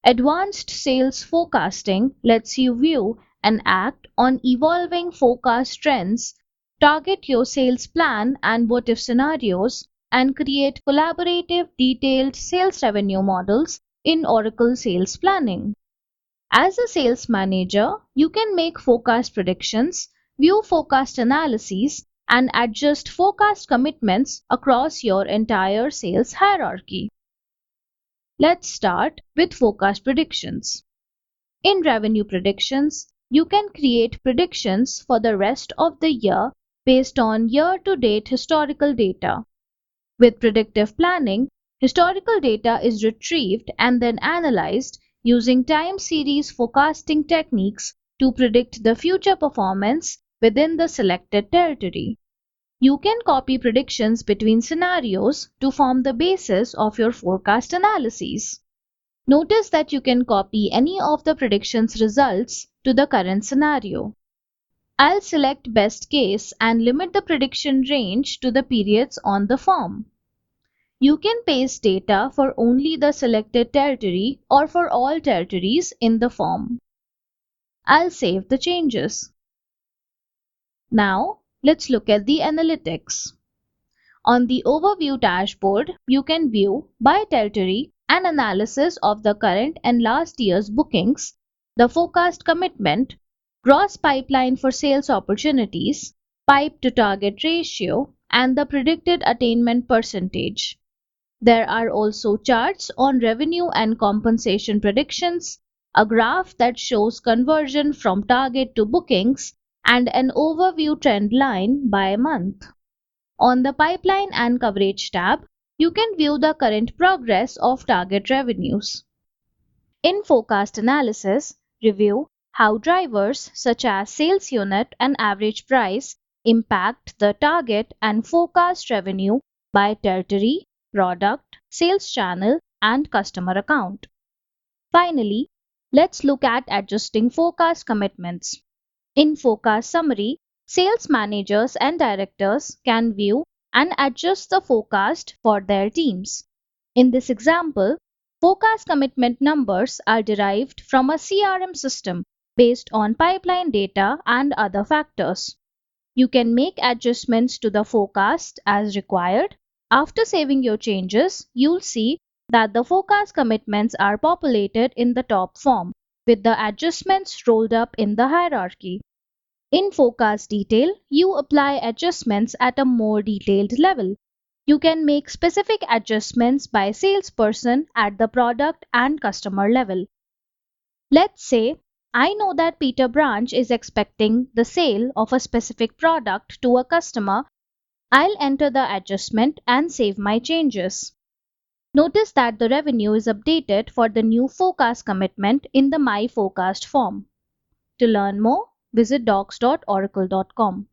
Advanced sales forecasting lets you view and act on evolving forecast trends, target your sales plan and what if scenarios, and create collaborative detailed sales revenue models in Oracle Sales Planning. As a sales manager, you can make forecast predictions, view forecast analyses, and adjust forecast commitments across your entire sales hierarchy. Let's start with forecast predictions. In revenue predictions, you can create predictions for the rest of the year based on year-to-date historical data. With predictive planning, historical data is retrieved and then analyzed using time series forecasting techniques to predict the future performance within the selected territory. You can copy predictions between scenarios to form the basis of your forecast analyses. Notice that you can copy any of the predictions results to the current scenario. I'll select best case and limit the prediction range to the periods on the form. You can paste data for only the selected territory or for all territories in the form. I'll save the changes. Now, let's look at the analytics. On the Overview dashboard, you can view by territory an analysis of the current and last year's bookings, the forecast commitment, gross pipeline for sales opportunities, pipe to target ratio, and the predicted attainment percentage. There are also charts on revenue and compensation predictions, a graph that shows conversion from target to bookings, and an overview trend line by month. On the Pipeline and Coverage tab, you can view the current progress of target revenues. In Forecast Analysis, review how drivers such as sales unit and average price impact the target and forecast revenue by territory, product, sales channel, and customer account. Finally, let's look at adjusting forecast commitments. In Forecast Summary, sales managers and directors can view and adjust the forecast for their teams. In this example, forecast commitment numbers are derived from a CRM system based on pipeline data and other factors. You can make adjustments to the forecast as required. After saving your changes, you'll see that the forecast commitments are populated in the top form, with the adjustments rolled up in the hierarchy. In Forecast Detail, you apply adjustments at a more detailed level. You can make specific adjustments by salesperson at the product and customer level. Let's say I know that Peter Branch is expecting the sale of a specific product to a customer. I'll enter the adjustment and save my changes. Notice that the revenue is updated for the new forecast commitment in the My Forecast form. To learn more, visit docs.oracle.com.